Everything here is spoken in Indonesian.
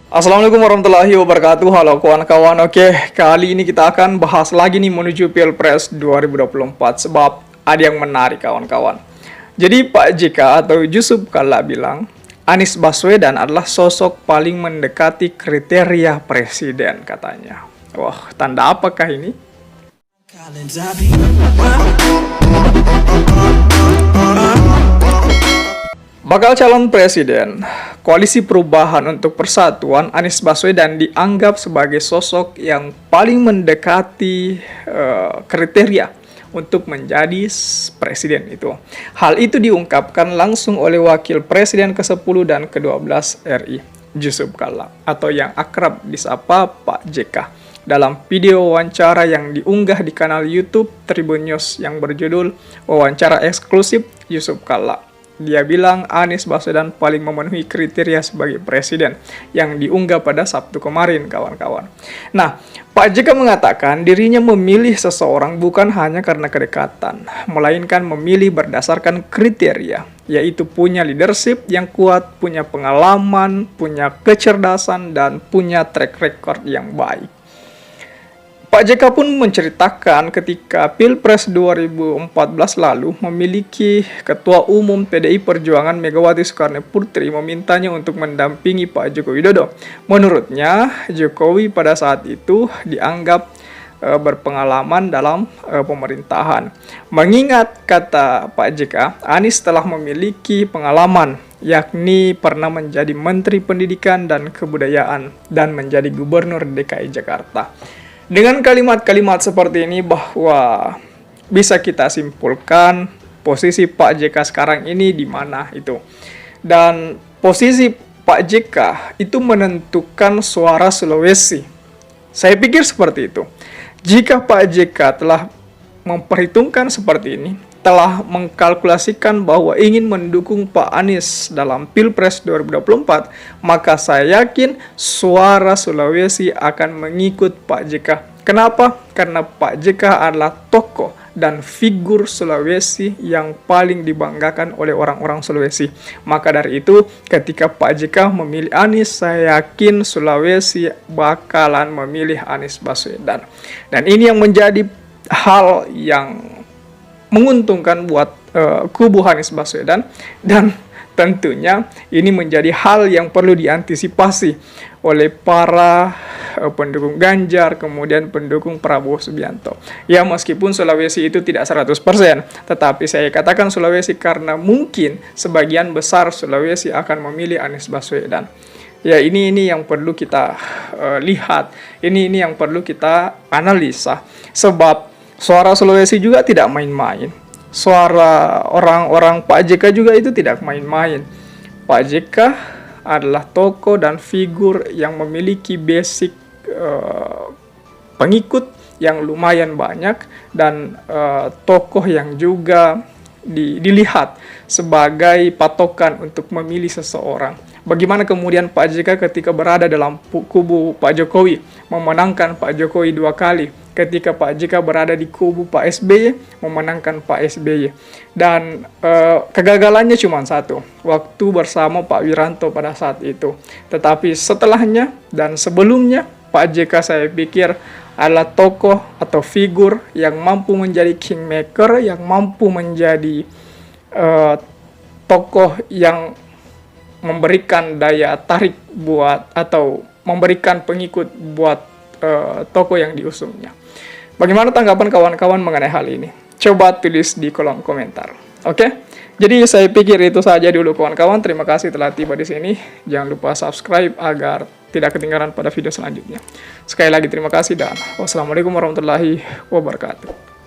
Assalamualaikum warahmatullahi wabarakatuh. Halo kawan-kawan. Oke, kali ini kita akan bahas lagi nih menuju Pilpres 2024 sebab ada yang menarik kawan-kawan. Jadi Pak JK atau Yusuf Kalla bilang Anies Baswedan adalah sosok paling mendekati kriteria presiden katanya. Wah, tanda apakah ini? Bakal calon presiden, Koalisi Perubahan untuk Persatuan Anies Baswedan dianggap sebagai sosok yang paling mendekati kriteria untuk menjadi presiden itu. Hal itu diungkapkan langsung oleh Wakil Presiden ke-10 dan ke-12 RI, Yusuf Kalla, atau yang akrab disapa Pak JK. Dalam video wawancara yang diunggah di kanal YouTube Tribun News yang berjudul Wawancara Eksklusif Yusuf Kalla. Dia bilang Anies Baswedan paling memenuhi kriteria sebagai presiden yang diunggah pada Sabtu kemarin, kawan-kawan. Nah, Pak JK mengatakan dirinya memilih seseorang bukan hanya karena kedekatan, melainkan memilih berdasarkan kriteria, yaitu punya leadership yang kuat, punya pengalaman, punya kecerdasan, dan punya track record yang baik. Pak JK pun menceritakan ketika Pilpres 2014 lalu memiliki Ketua Umum PDI Perjuangan Megawati Soekarno Putri memintanya untuk mendampingi Pak Joko Widodo. Menurutnya, Jokowi pada saat itu dianggap berpengalaman dalam pemerintahan. Mengingat kata Pak JK, Anies telah memiliki pengalaman, yakni pernah menjadi Menteri Pendidikan dan Kebudayaan dan menjadi Gubernur DKI Jakarta. Dengan kalimat-kalimat seperti ini bahwa bisa kita simpulkan posisi Pak JK sekarang ini di mana itu. Dan posisi Pak JK itu menentukan suara Sulawesi. Saya pikir seperti itu. Jika Pak JK telah memperhitungkan seperti ini, telah mengkalkulasikan bahwa ingin mendukung Pak Anies dalam Pilpres 2024, maka saya yakin suara Sulawesi akan mengikut Pak JK. Kenapa? Karena Pak JK adalah tokoh dan figur Sulawesi yang paling dibanggakan oleh orang-orang Sulawesi. Maka dari itu, ketika Pak JK memilih Anies, saya yakin Sulawesi bakalan memilih Anies Baswedan. Dan ini yang menjadi hal yang menguntungkan buat kubu Anies Baswedan, dan tentunya ini menjadi hal yang perlu diantisipasi oleh para pendukung Ganjar, kemudian pendukung Prabowo Subianto. Ya, meskipun Sulawesi itu tidak 100%, tetapi saya katakan Sulawesi karena mungkin sebagian besar Sulawesi akan memilih Anies Baswedan. Ya, ini yang perlu kita lihat, ini yang perlu kita analisa, sebab suara Sulawesi juga tidak main-main. Suara orang-orang Pak JK juga itu tidak main-main. Pak JK adalah tokoh dan figur yang memiliki basic pengikut yang lumayan banyak, dan tokoh yang juga dilihat sebagai patokan untuk memilih seseorang. Bagaimana kemudian Pak JK ketika berada dalam kubu Pak Jokowi memenangkan Pak Jokowi 2 kali, ketika Pak JK berada di kubu Pak SBY memenangkan Pak SBY, dan kegagalannya cuma satu, waktu bersama Pak Wiranto pada saat itu. Tetapi setelahnya dan sebelumnya, Pak JK saya pikir adalah tokoh atau figur yang mampu menjadi kingmaker, yang mampu menjadi tokoh yang memberikan daya tarik buat atau memberikan pengikut buat tokoh yang diusungnya. Bagaimana tanggapan kawan-kawan mengenai hal ini? Coba tulis di kolom komentar. Oke? Jadi saya pikir itu saja dulu kawan-kawan. Terima kasih telah tiba di sini. Jangan lupa subscribe agar tidak ketinggalan pada video selanjutnya. Sekali lagi terima kasih dan wassalamualaikum warahmatullahi wabarakatuh.